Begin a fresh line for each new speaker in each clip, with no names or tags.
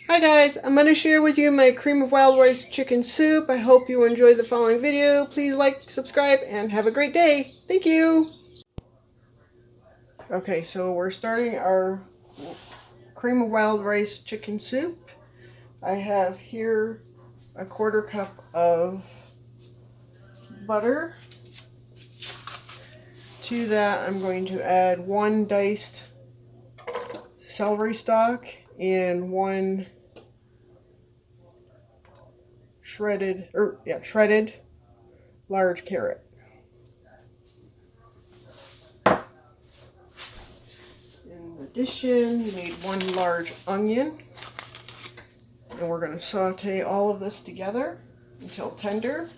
Hi guys, I'm going to share with you my cream of wild rice chicken soup. I hope you enjoyed the following video. Please like, subscribe, and have a great day. Thank you. Okay, so we're starting our cream of wild rice chicken soup. I have here a 1/4 cup of butter. To that I'm going to add 1 diced celery stalk and 1 shredded large carrot. In addition, you need 1 large onion, and we're going to saute all of this together until tender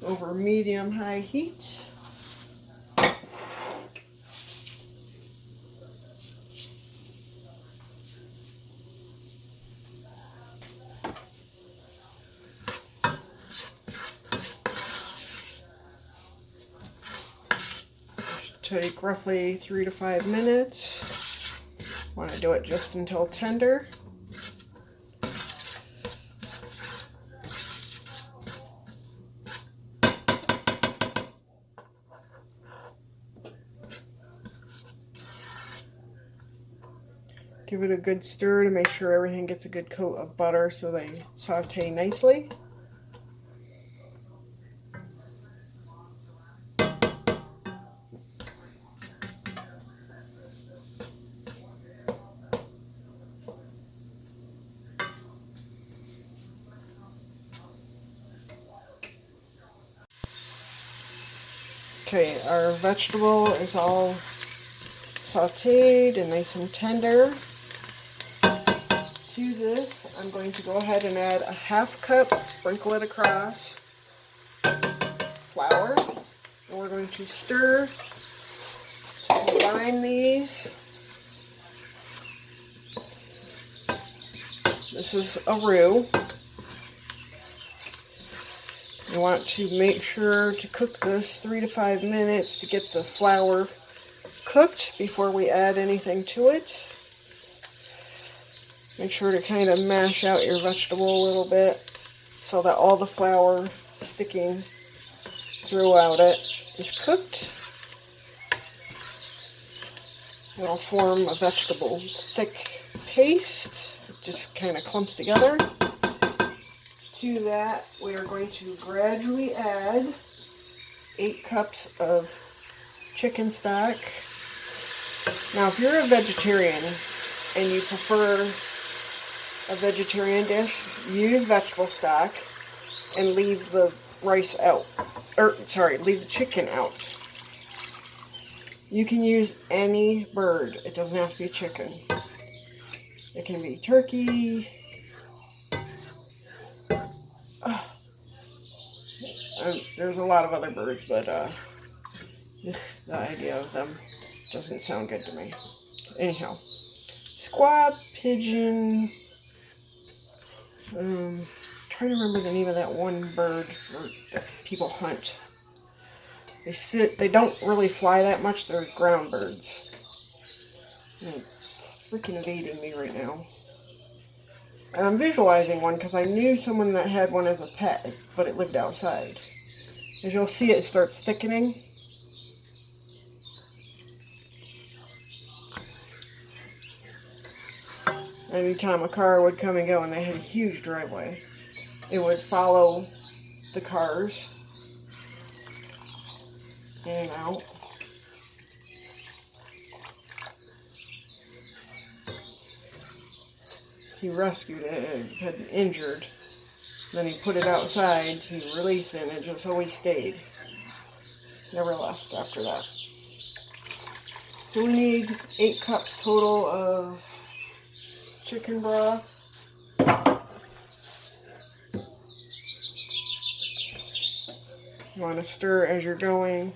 over medium-high heat. Take roughly 3 to 5 minutes. Want to do it just until tender. Give it a good stir to make sure everything gets a good coat of butter so they saute nicely. Okay, our vegetable is all sauteed and nice and tender. To this, I'm going to go ahead and add a 1/2 cup, sprinkle it across, flour, and we're going to stir to combine these. This is a roux. You want to make sure to cook this 3 to 5 minutes to get the flour cooked before we add anything to it. Make sure to kind of mash out your vegetable a little bit so that all the flour sticking throughout it is cooked. It'll form a vegetable thick paste. It just kind of clumps together. To that, we are going to gradually add 8 cups of chicken stock. Now, if you're a vegetarian and you prefer a vegetarian dish, use vegetable stock and leave the rice out. Leave the chicken out. You can use any bird. It doesn't have to be chicken. It can be turkey. There's a lot of other birds, but the idea of them doesn't sound good to me. Anyhow, squab, pigeon, trying to remember the name of that one bird that people hunt. They don't really fly that much, they're ground birds. And it's freaking evading me right now. And I'm visualizing one because I knew someone that had one as a pet, but it lived outside. As you'll see, it starts thickening. Anytime a car would come and go, and they had a huge driveway, it would follow the cars in and out. He rescued it. It had been injured. Then he put it outside to release it, and it just always stayed. Never left after that. So we need 8 cups total of chicken broth. You want to stir as you're going.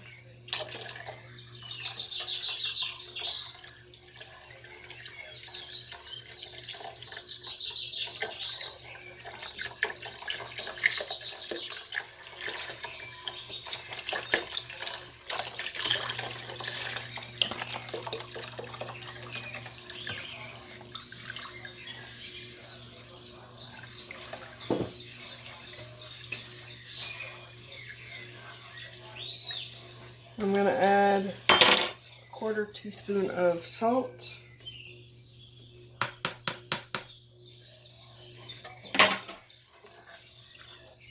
I'm going to add a 1/4 teaspoon of salt.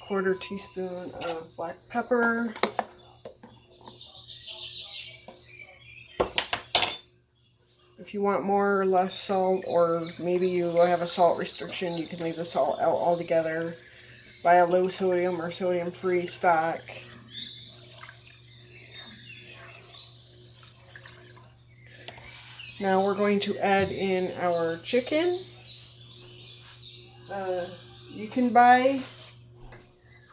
1/4 teaspoon of black pepper. If you want more or less salt, or maybe you have a salt restriction, you can leave the salt out altogether. Buy a low sodium or sodium-free stock. Now we're going to add in our chicken. You can buy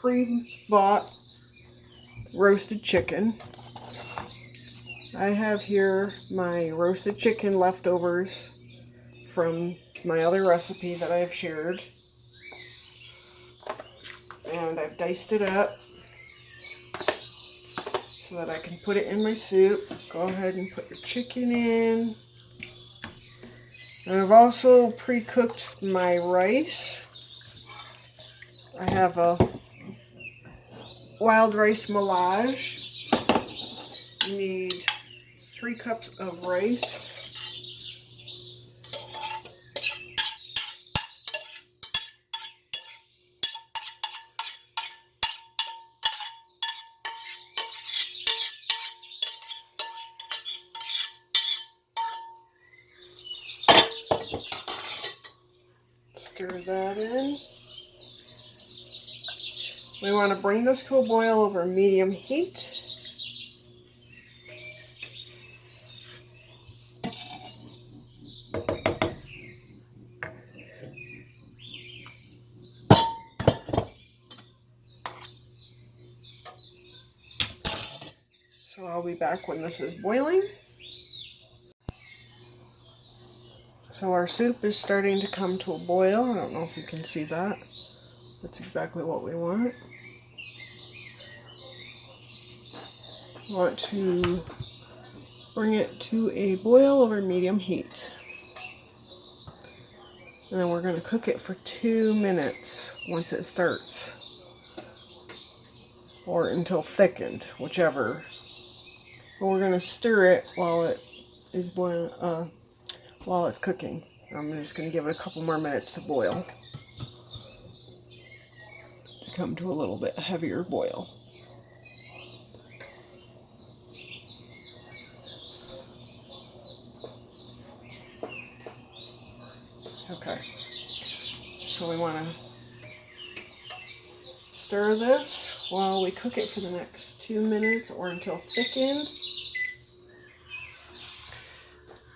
pre-bought roasted chicken. I have here my roasted chicken leftovers from my other recipe that I've shared. And I've diced it up so that I can put it in my soup. Go ahead and put your chicken in. And I've also pre-cooked my rice. I have a wild rice melange. You need 3 cups of rice. Stir that in. We want to bring this to a boil over medium heat. So I'll be back when this is boiling. So our soup is starting to come to a boil. I don't know if you can see that. That's exactly what we want. We want to bring it to a boil over medium heat. And then we're going to cook it for 2 minutes once it starts. Or until thickened, whichever. But we're going to stir it while it is boiling, while it's cooking. I'm just going to give it a couple more minutes to boil. To come to a little bit heavier boil. Okay. So we want to stir this while we cook it for the next 2 minutes or until thickened.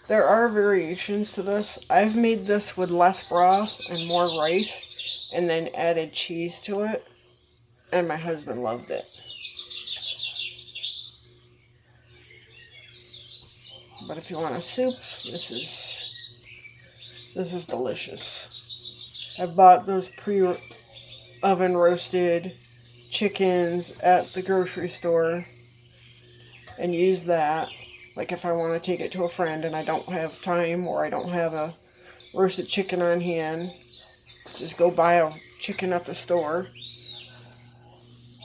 There are variations to this. I've made this with less broth and more rice and then added cheese to it, and my husband loved it. But if you want a soup, this is delicious. I bought those pre-oven roasted chickens at the grocery store and use that. Like if I want to take it to a friend and I don't have time, or I don't have a roasted chicken on hand, just go buy a chicken at the store.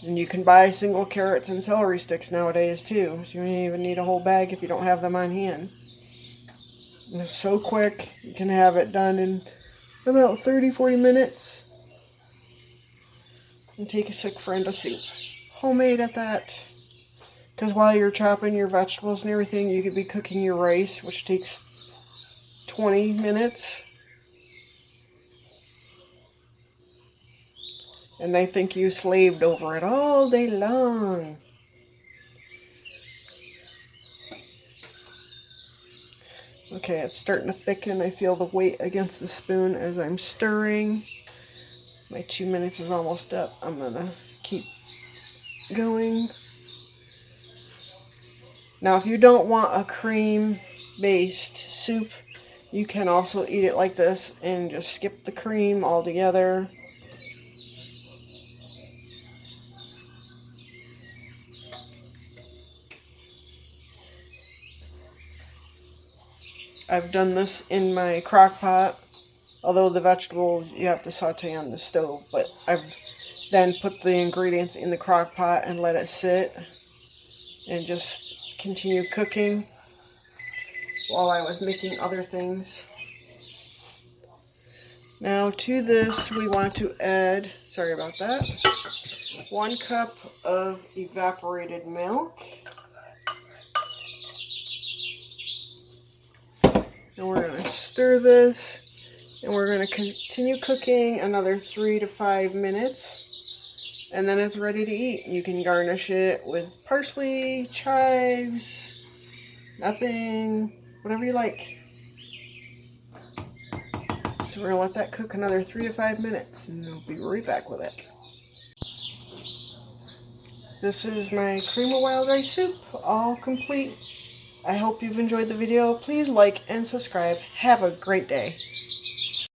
And you can buy single carrots and celery sticks nowadays too, so you don't even need a whole bag if you don't have them on hand. And it's so quick, you can have it done in about 30-40 minutes. And take a sick friend a soup. Homemade at that. Because while you're chopping your vegetables and everything, you could be cooking your rice, which takes 20 minutes. And they think you slaved over it all day long. Okay, it's starting to thicken. I feel the weight against the spoon as I'm stirring. My 2 minutes is almost up. I'm going to keep going. Now, if you don't want a cream-based soup, you can also eat it like this and just skip the cream altogether. I've done this in my crock pot, although the vegetables you have to saute on the stove, but I've then put the ingredients in the crock pot and let it sit and just continue cooking while I was making other things. Now to this we want to add, sorry about that, 1 cup of evaporated milk. And we're going to stir this, and we're going to continue cooking another 3 to 5 minutes, and then it's ready to eat. You can garnish it with parsley, chives, nothing, whatever you like. So we're going to let that cook another 3 to 5 minutes, and we'll be right back with it. This is my cream of wild rice soup, all complete. I hope you've enjoyed the video. Please like and subscribe. Have a great day.